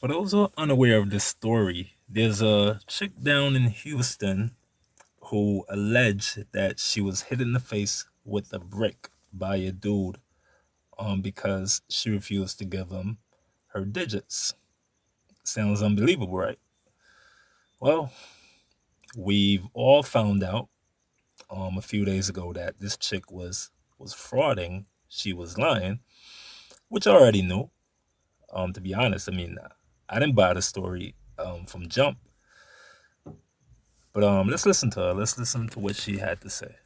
For those who are unaware of this story, there's a chick down in Houston who alleged that she was hit in the face with a brick by a dude because she refused to give him her digits. Sounds unbelievable, right? Well, we've all found out a few days ago that this chick was frauding. She was lying, which I already knew. To be honest, I mean, I didn't buy the story from jump. But let's listen to her. Let's listen to what she had to say.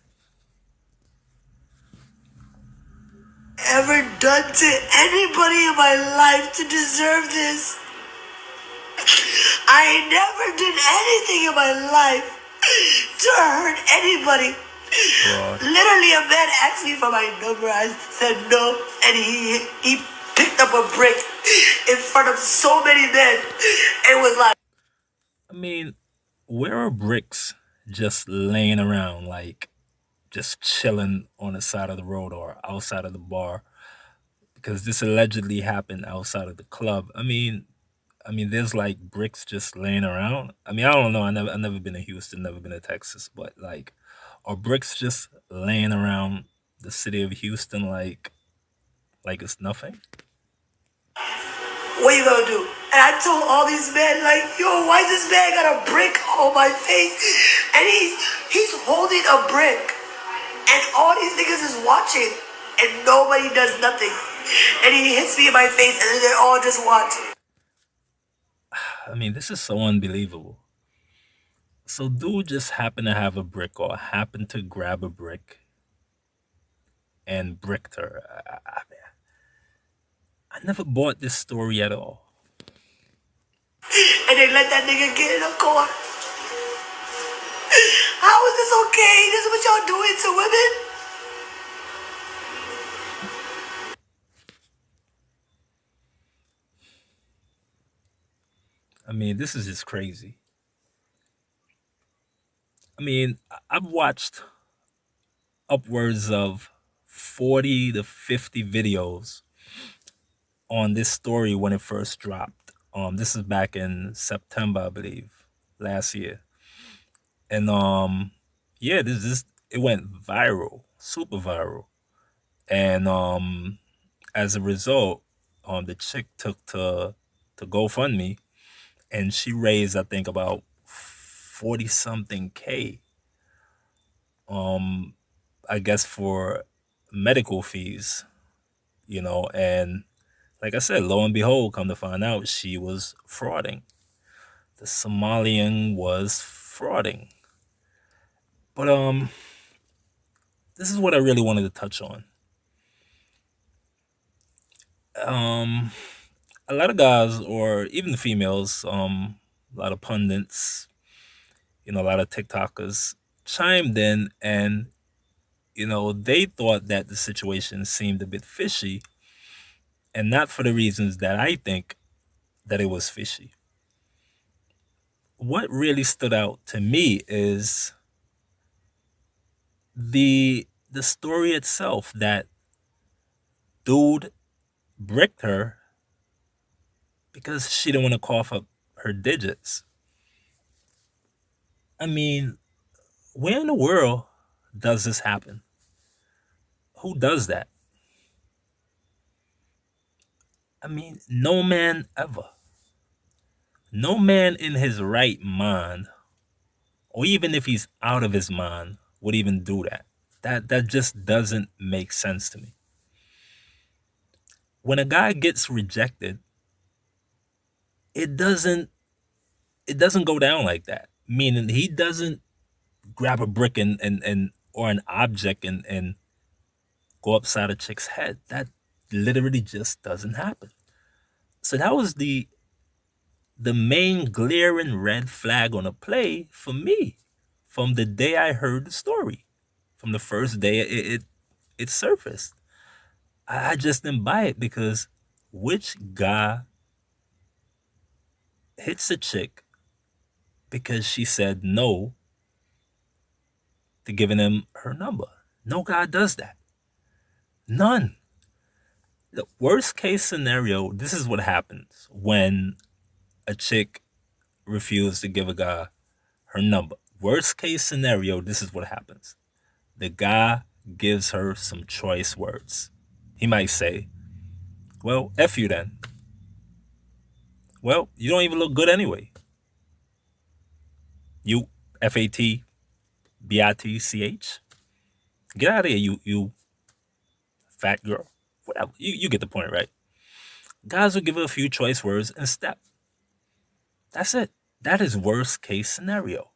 Ever done to anybody in my life to deserve this? I never did anything in my life to hurt anybody. Fraud. Literally, a man asked me for my number. I said no, and he picked up a brick in front of so many men. It was like, I mean, where are bricks just laying around, like just chilling on the side of the road or outside of the bar? Because this allegedly happened outside of the club. I mean, there's like bricks just laying around. I mean, I don't know. I never been to Houston, never been to Texas, but like, are bricks just laying around the city of Houston like it's nothing? what you gonna do? And I told all these men, like, yo, why this man got a brick on my face? And he's holding a brick. And all these niggas is watching. And nobody does nothing. And he hits me in my face and then they're all just watching. I mean, this is so unbelievable. So, dude just happened to have a brick or happened to grab a brick and bricked her. I never bought this story at all. And they let that nigga get in a car. How is this okay? This is what y'all doing to women? I mean, this is just crazy. I mean, I've watched upwards of 40 to 50 videos on this story when it first dropped. This is back in September, I believe, last year. And yeah, this it went viral, super viral. And as a result, the chick took to GoFundMe and she raised, I think, about 40 something K. Um, I guess for medical fees, and like I said, lo and behold, come to find out she was frauding. The Somalian was frauding. But this is what I really wanted to touch on. Um, a lot of guys, or even the females, a lot of pundits, a lot of TikTokers chimed in, and they thought that the situation seemed a bit fishy, and not for the reasons that I think that it was fishy. What really stood out to me is the story itself, that dude bricked her because she didn't want to cough up her digits. I mean, where in the world does this happen? Who does that? I mean, no man ever. No man in his right mind, or even if he's out of his mind, would even do that. That just doesn't make sense to me. When a guy gets rejected, it doesn't it doesn't go down like that. Meaning he doesn't grab a brick and or an object and go upside a chick's head. That literally just doesn't happen. So that was the main glaring red flag on a play for me from the day I heard the story. From the first day it surfaced. I just didn't buy it because which guy hits a chick because she said no to giving him her number? No guy does that. None. The worst case scenario, this is what happens when a chick refused to give a guy her number. Worst case scenario, this is what happens. The guy gives her some choice words. He might say, well, F you then. Well, you don't even look good anyway. You, FATBITCH. Get out of here, you fat girl. Whatever. You get the point, right? Guys will give her a few choice words and step. That's it. That is worst case scenario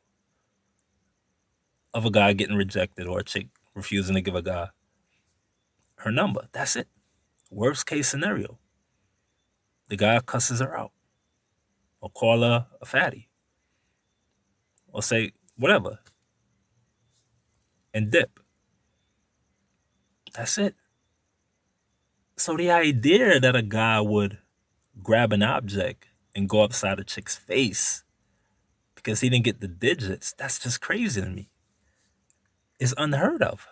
of a guy getting rejected or a chick refusing to give a guy her number. That's it. Worst case scenario. The guy cusses her out or call her a fatty or say whatever and dip. That's it. So the idea that a guy would grab an object and go upside a chick's face because he didn't get the digits, that's just crazy to me. It's unheard of.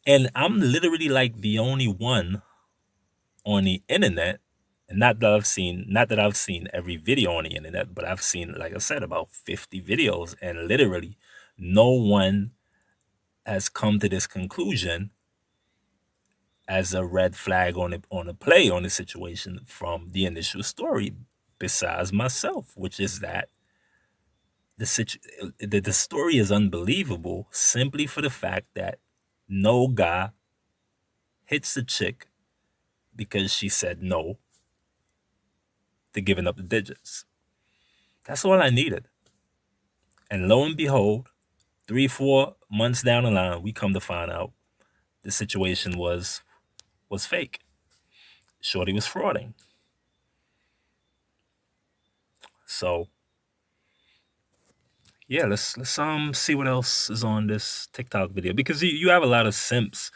And I'm literally like the only one on the internet, and not that I've seen every video on the internet, but I've seen, like I said, about 50 videos, and literally no one has come to this conclusion as a red flag on a play on the situation from the initial story, besides myself, which is that the story is unbelievable simply for the fact that no guy hits the chick because she said no to giving up the digits. That's all I needed. And lo and behold, 3-4 months down the line, we come to find out the situation was fake. Shorty was frauding. So yeah, let's see what else is on this TikTok video, because you have a lot of simps.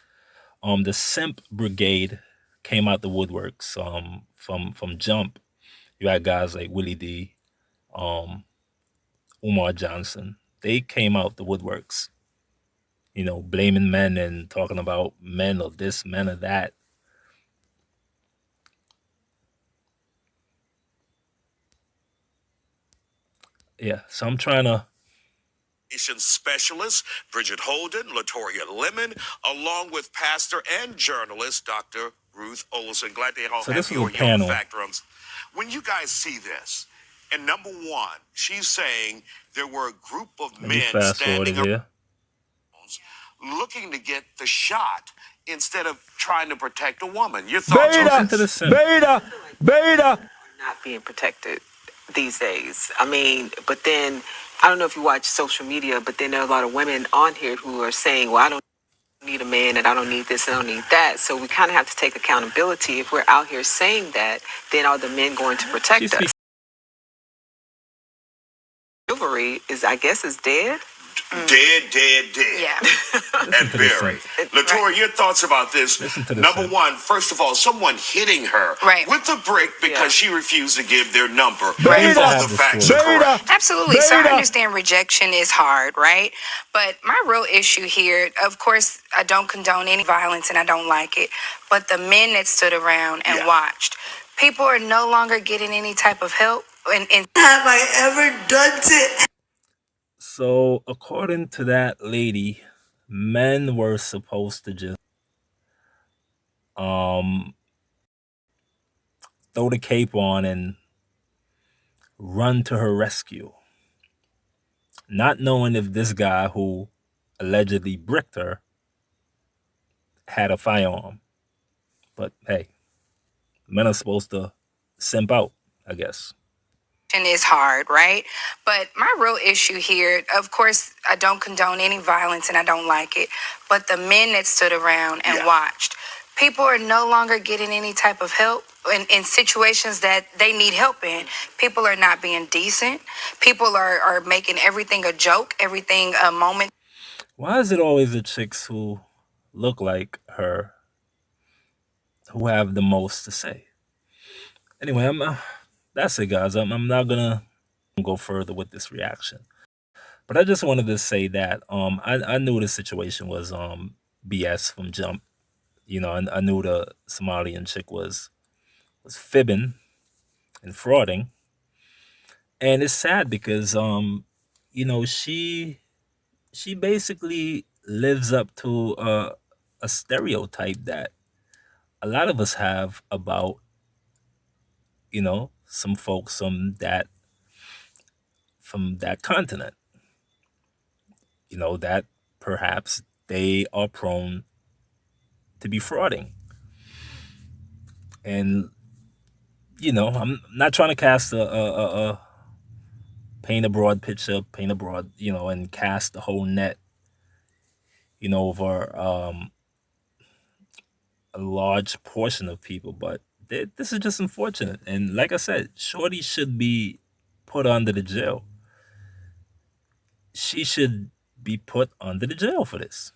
The simp brigade came out the woodworks. From Jump, you had guys like Willie D, Umar Johnson. They came out the woodworks, blaming men and talking about men of this, men of that. Yeah, so I'm trying to. Specialist Bridget Holden, Latoria Lemon, along with pastor and journalist Dr. Ruth Olson. Glad to all So have this was you a on here on the panel. fact drums. When you guys see this, and number one, she's saying there were a group of Let me men fast forward standing it here. looking to get the shot instead of trying to protect a woman. Your thoughts on Listen to the this? simp. Beta. Not being protected these days. I mean, but then I don't know if you watch social media, but then there are a lot of women on here who are saying, well, I don't need a man and I don't need this and I don't need that. So we kind of have to take accountability. If we're out here saying that, then are the men going to protect us? Chivalry I guess, is dead. Dead. Yeah. And buried. Latoya, your thoughts about this? Number one, first of all, someone hitting her with a brick because she refused to give their number. If all the facts are correct. Absolutely. So I understand rejection is hard, right? But my real issue here, of course, I don't condone any violence and I don't like it. But the men that stood around and watched, people are no longer getting any type of help. And have I ever done it? So according to that lady, men were supposed to just throw the cape on and run to her rescue, not knowing if this guy who allegedly bricked her had a firearm. But hey, men are supposed to simp out, I guess. is hard, right? But my real issue here, of course, I don't condone any violence and I don't like it. But the men that stood around and watched, people are no longer getting any type of help in situations that they need help in. People are not being decent. People are making everything a joke, everything a moment. Why is it always the chicks who look like her who have the most to say? Anyway, that's it, guys. I'm not gonna go further with this reaction, but I just wanted to say that I knew the situation was BS from Jump. I knew the Somalian chick was fibbing and frauding. And it's sad because she basically lives up to a stereotype that a lot of us have about some folks from that continent, that perhaps they are prone to be frauding. And I'm not trying to cast a paint a broad picture, paint a broad, and cast the whole net, over a large portion of people. But this is just unfortunate. And like I said, Shorty should be put under the jail. She should be put under the jail for this.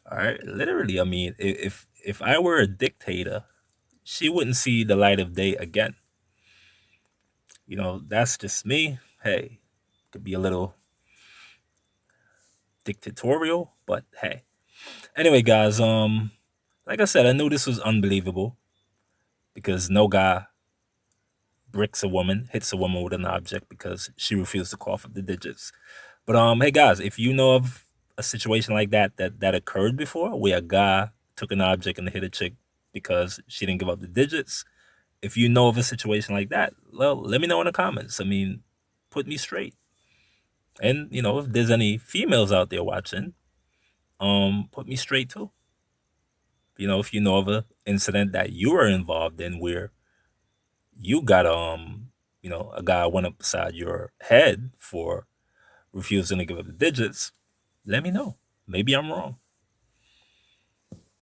All right, literally. I mean, if I were a dictator, she wouldn't see the light of day again. That's just me. Hey, could be a little dictatorial, but hey. Anyway, guys, like I said, I knew this was unbelievable because no guy bricks a woman, hits a woman with an object because she refused to cough up the digits. But hey guys, if you know of a situation like that occurred before, where a guy took an object and hit a chick because she didn't give up the digits, if you know of a situation like that, well, let me know in the comments. I mean, put me straight. And if there's any females out there watching, put me straight too. If you know of a incident that you were involved in where you got a guy went up beside your head for refusing to give up the digits, let me know. Maybe I'm wrong.